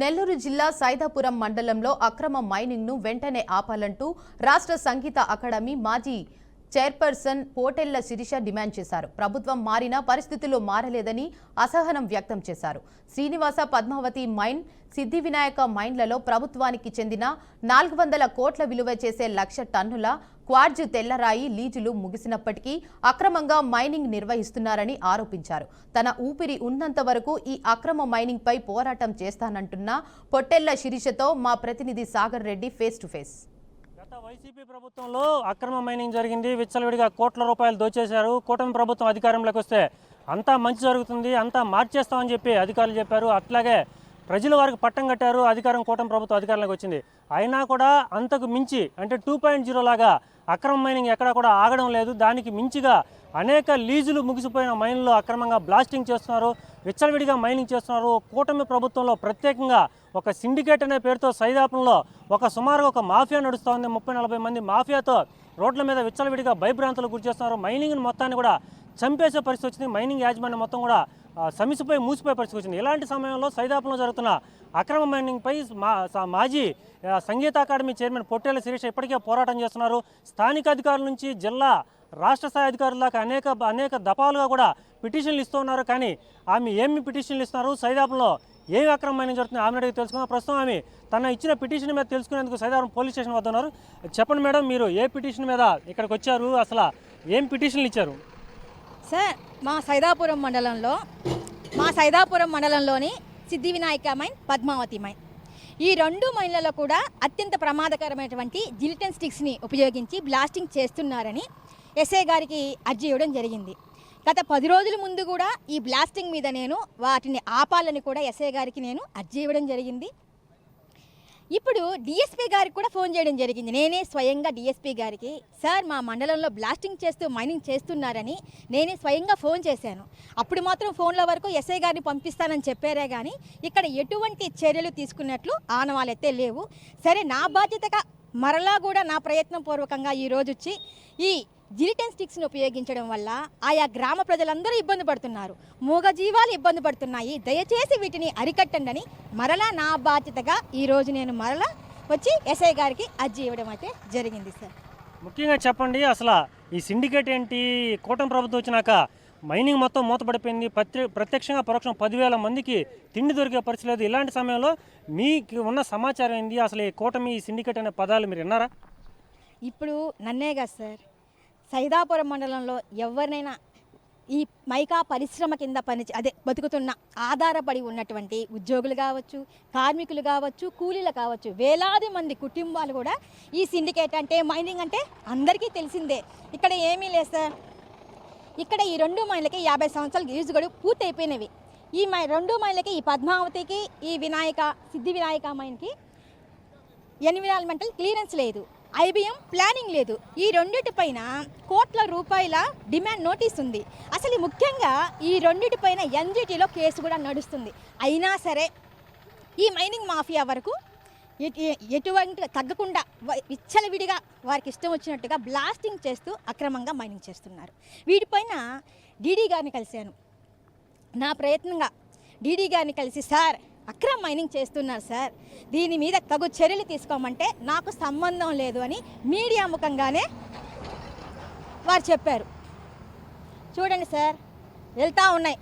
నెల్లూరు జిల్లా సైదాపురం మండలంలో అక్రమ మైనింగ్ ను వెంటనే ఆపాలంటూ రాష్ట్ర సంగీత అకాడమీ మాజీ చైర్పర్సన్ పోటెళ్ల శిరీష డిమాండ్ చేశారు. ప్రభుత్వం మారినా పరిస్థితులు మారలేదని అసహనం వ్యక్తం చేశారు. శ్రీనివాస పద్మావతి మైన్, సిద్ధి వినాయక మైన్లలో ప్రభుత్వానికి చెందిన 400 కోట్ల విలువ చేసే 1,00,000 టన్నుల క్వార్జ్ తెల్లరాయి లీజులు ముగిసినప్పటికీ అక్రమంగా మైనింగ్ నిర్వహిస్తున్నారని ఆరోపించారు. తన ఊపిరి ఉన్నంత వరకు ఈ అక్రమ మైనింగ్ పై పోరాటం చేస్తానంటున్న పొట్టెళ్ల శిరీషతో మా ప్రతినిధి Sagar Reddy face to face. గత వైసీపీ ప్రభుత్వంలో అక్రమ మైనింగ్ జరిగింది. విచ్చలవిడిగా కోట్ల రూపాయలు దోచేశారు. కూటమి ప్రభుత్వం అధికారంలోకి వస్తే అంతా మంచి జరుగుతుంది, అంతా మార్చేస్తామని చెప్పి అధికారులు చెప్పారు. అట్లాగే ప్రజల వారికి పట్టం కట్టారు. అధికారం కూటమి ప్రభుత్వం అధికారంలోకి వచ్చింది. అయినా కూడా అంతకు మించి అంటే 2.0 లాగా అక్రమ మైనింగ్ ఎక్కడా కూడా ఆగడం లేదు. దానికి మించిగా అనేక లీజులు ముగిసిపోయిన మైన్లు అక్రమంగా బ్లాస్టింగ్ చేస్తున్నారు, విచ్చలవిడిగా మైనింగ్ చేస్తున్నారు. కూటమి ప్రభుత్వంలో ప్రత్యేకంగా ఒక సిండికేట్ అనే పేరుతో సైదాపురంలో సుమారుగా ఒక మాఫియా నడుస్తోంది. 30-40 మంది మాఫియాతో రోడ్ల మీద విచ్చలవిడిగా భయభ్రాంతులు గురి చేస్తున్నారు. మైనింగ్ మొత్తాన్ని కూడా చంపేసే పరిస్థితి వచ్చింది. మైనింగ్ యాజమాన్యం మొత్తం కూడా సమిసిపోయి మూసిపోయే పరిస్థితి వచ్చింది. ఇలాంటి సమయంలో సైదాపురంలో జరుగుతున్న అక్రమ మైనింగ్పై మాజీ సంగీత అకాడమీ చైర్మన్ పొట్టేళ్ల శిరీష ఇప్పటికే పోరాటం చేస్తున్నారు. స్థానిక అధికారుల నుంచి జిల్లా రాష్ట్ర స్థాయి అధికారుల దాకా అనేక దఫాలుగా కూడా పిటిషన్లు ఇస్తూ ఉన్నారు. కానీ ఆమె ఏమి పిటిషన్లు ఇస్తున్నారు, సైదాపురంలో ఏమి అక్రమ మైనింగ్ జరుగుతుంది ఆమె అడిగి తెలుసుకున్నాం. ప్రస్తుతం ఆమె తన ఇచ్చిన పిటిషన్ మీద తెలుసుకునేందుకు సైదాపురం పోలీస్ స్టేషన్ వద్ద ఉన్నారు. చెప్పండి మేడం, మీరు ఏ పిటిషన్ మీద ఇక్కడికి వచ్చారు, అసలు ఏం పిటిషన్లు ఇచ్చారు? సార్, మా సైదాపురం మండలంలోని సిద్ధి వినాయక మైన్, పద్మావతి మైన్, ఈ 2 మైన్లలో కూడా అత్యంత ప్రమాదకరమైనటువంటి జిలిటన్ స్టిక్స్ని ఉపయోగించి బ్లాస్టింగ్ చేస్తున్నారని ఎస్ఐ గారికి అర్జీ ఇవ్వడం జరిగింది. గత 10 రోజుల ముందు కూడా ఈ బ్లాస్టింగ్ మీద నేను వాటిని ఆపాలని కూడా ఎస్ఐ గారికి నేను అర్జీ ఇవ్వడం జరిగింది. ఇప్పుడు డిఎస్పీ గారికి కూడా ఫోన్ చేయడం జరిగింది. నేనే స్వయంగా డిఎస్పీ గారికి, సార్ మా మండలంలో బ్లాస్టింగ్ చేస్తూ మైనింగ్ చేస్తున్నారని నేనే స్వయంగా ఫోన్ చేశాను. అప్పుడు మాత్రం ఫోన్ల వరకు ఎస్ఐ గారిని పంపిస్తానని చెప్పారే కానీ ఇక్కడ ఎటువంటి చర్యలు తీసుకున్నట్లు ఆనవాళ్ళైతే లేవు. సరే, నా బాధ్యతగా మరలా కూడా నా ప్రయత్నం పూర్వకంగా ఈరోజు వచ్చి ఈ జిలిటన్ స్టిక్స్ని ఉపయోగించడం వల్ల ఆయా గ్రామ ప్రజలందరూ ఇబ్బంది పడుతున్నారు, మూగజీవాలు ఇబ్బంది పడుతున్నాయి. దయచేసి వీటిని అరికట్టండి అని మరలా నా బాధ్యతగా ఈరోజు నేను మరలా వచ్చి ఎస్ఐ గారికి అర్జీ ఇవ్వడం అయితే జరిగింది. సార్, ముఖ్యంగా చెప్పండి, అసలు ఈ సిండికేట్ ఏంటి? కూటమి ప్రభుత్వం వచ్చినాక మైనింగ్ మొత్తం మూతపడిపోయింది. ప్రత్యక్షంగా పరోక్షం 10,000 మందికి తిండి దొరికే పరిస్థితి లేదు. ఇలాంటి సమయంలో మీకు ఉన్న సమాచారం ఏంది? అసలు ఈ కూటమి, ఈ సిండికేట్ అనే పదాలు మీరు విన్నారా? ఇప్పుడు నన్నేగా సార్, సైదాపురం మండలంలో ఎవరినైనా ఈ మైకా పరిశ్రమ కింద బతుకుతున్న ఆధారపడి ఉన్నటువంటి ఉద్యోగులు కావచ్చు, కార్మికులు కావచ్చు, కూలీలు కావచ్చు, వేలాది మంది కుటుంబాలు కూడా ఈ సిండికేట్ అంటే, మైనింగ్ అంటే అందరికీ తెలిసిందే. ఇక్కడ ఏమీ లేదు సార్. ఇక్కడ ఈ 2 మైళ్ళకి 50 సంవత్సరాల లీజు గడువు పూర్తి అయిపోయినవి. ఈ 2 మైళ్ళకి, ఈ పద్మావతికి, ఈ సిద్ధి వినాయక మైన్కి ఎన్విరాన్మెంటల్ క్లియరెన్స్ లేదు, ఐబిఎం ప్లానింగ్ లేదు. ఈ రెండిటిపైన కోట్ల రూపాయల డిమాండ్ నోటీస్ ఉంది. అసలు ముఖ్యంగా ఈ రెండిటిపైన ఎన్జిటీలో కేసు కూడా నడుస్తుంది. అయినా సరే ఈ మైనింగ్ మాఫియా వరకు ఎటువంటి తగ్గకుండా విచ్చలవిడిగా వారికి ఇష్టం వచ్చినట్టుగా బ్లాస్టింగ్ చేస్తూ అక్రమంగా మైనింగ్ చేస్తున్నారు. వీటిపైన డీడీ గారిని కలిశాను. నా ప్రయత్నంగా డీడీ గారిని కలిసి, సార్ అక్రమ మైనింగ్ చేస్తున్నారు సార్, దీని మీద తగు చర్యలు తీసుకోమంటే నాకు సంబంధం లేదు అని మీడియా ముఖంగానే వారు చెప్పారు. చూడండి సార్, వెళ్తూ ఉన్నాయి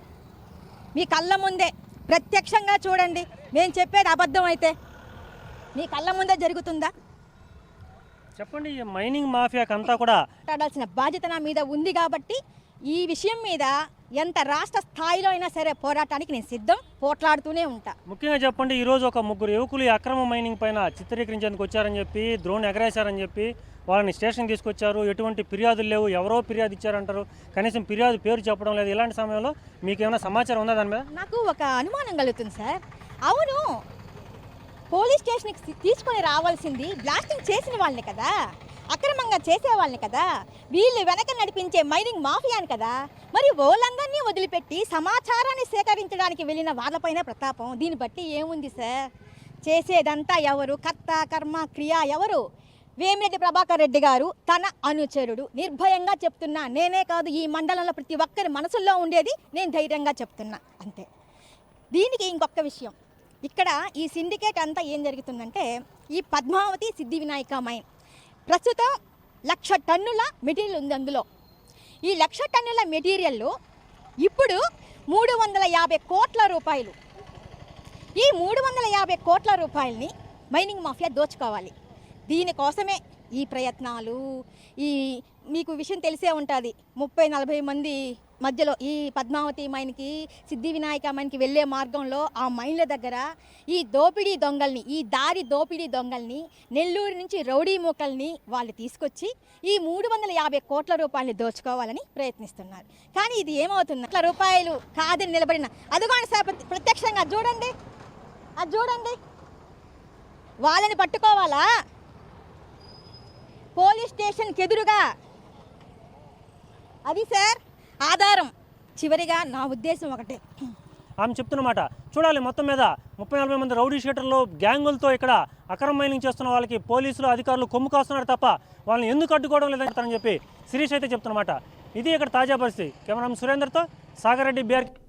మీ కళ్ళ ముందే, ప్రత్యక్షంగా చూడండి. మేము చెప్పేది అబద్ధం అయితే మీ కళ్ళ ముందే జరుగుతుందా? చెప్పండి. ఈ మైనింగ్ మాఫియాకంతా కూడా మాట్లాడాల్సిన బాధ్యత నా మీద ఉంది కాబట్టి ఈ విషయం మీద ఎంత రాష్ట్ర స్థాయిలో అయినా సరే పోరాటానికి నేను సిద్ధం, పోట్లాడుతూనే ఉంటా. ముఖ్యంగా చెప్పండి, ఈరోజు ఒక 3 యువకులు ఈ అక్రమ మైనింగ్ పైన చిత్రీకరించేందుకు వచ్చారని చెప్పి, డ్రోన్ ఎగరేశారని చెప్పి వాళ్ళని స్టేషన్ తీసుకొచ్చారు. ఎటువంటి ఫిర్యాదులు లేవు, ఎవరో ఫిర్యాదు ఇచ్చారంటారు, కనీసం ఫిర్యాదు పేరు చెప్పడం లేదు. ఇలాంటి సమయంలో మీకు ఏమైనా సమాచారం ఉందా దాని మీద? నాకు ఒక అనుమానం కలుగుతుంది సార్. అవును, పోలీస్ స్టేషన్కి తీసుకొని రావాల్సింది బ్లాస్టింగ్ చేసిన వాళ్ళని కదా, అక్రమంగా చేసే వాళ్ళని కదా, వీళ్ళు వెనక నడిపించే మైనింగ్ మాఫియాని కదా. మరి వాళ్ళందరినీ వదిలిపెట్టి సమాచారాన్ని సేకరించడానికి వెళ్ళిన వాళ్ళపైన ప్రతాపం. దీన్ని బట్టి ఏముంది సార్? చేసేదంతా ఎవరు? కర్త కర్మ క్రియ ఎవరు? వేమిరెడ్డి ప్రభాకర్ రెడ్డి గారు తన అనుచరుడు. నిర్భయంగా చెప్తున్నా, నేనే కాదు ఈ మండలంలో ప్రతి ఒక్కరి మనసుల్లో ఉండేది నేను ధైర్యంగా చెప్తున్నా అంతే. దీనికి ఇంకొక విషయం, ఇక్కడ ఈ సిండికేట్ అంతా ఏం జరుగుతుందంటే ఈ పద్మావతి సిద్ధి వినాయక మైన్ ప్రస్తుతం 1,00,000 టన్నుల మెటీరియల్ ఉంది అందులో. ఈ 1,00,000 టన్నుల మెటీరియల్లో ఇప్పుడు 350 కోట్ల రూపాయలు, ఈ 350 కోట్ల రూపాయలని మైనింగ్ మాఫియా దోచుకోవాలి. దీనికోసమే ఈ ప్రయత్నాలు. ఈ మీకు విషయం తెలిసే ఉంటుంది, 30-40 మంది మధ్యలో ఈ పద్మావతి మైన్కి సిద్ధి వినాయక మైన్కి వెళ్ళే మార్గంలో ఆ మైన్ల దగ్గర ఈ దోపిడీ దొంగల్ని, ఈ దారి దోపిడీ దొంగల్ని, నెల్లూరు నుంచి రౌడీ మూకల్ని వాళ్ళు తీసుకొచ్చి ఈ 350 కోట్ల రూపాయలని దోచుకోవాలని ప్రయత్నిస్తున్నారు. కానీ ఇది ఏమవుతుంది, కోట్ల రూపాయలు కాదని నిలబడిన అదిగోండి సార్, ప్రత్యక్షంగా చూడండి, అది చూడండి, వాళ్ళని పట్టుకోవాలా పోలీస్ స్టేషన్కి ఎదురుగా, అది సార్ ఆధారం. చివరిగా నా ఉద్దేశం ఒకటే, ఆమె చెప్తున్నమాట చూడాలి. మొత్తం మీద 30-40 మంది రౌడీ షీటర్లు గ్యాంగులతో ఇక్కడ అక్రమ మైనింగ్ చేస్తున్న వాళ్ళకి పోలీసులు అధికారులు కొమ్ము కాస్తున్నారు తప్ప వాళ్ళని ఎందుకు అడ్డుకోవడం లేదని చెప్పి శిరీష్ అయితే చెప్తున్నమాట. ఇది ఇక్కడ తాజా పరిస్థితి. కెమెరామెన్ సురేందర్తో సాగర్ రెడ్డి, బీఆర్.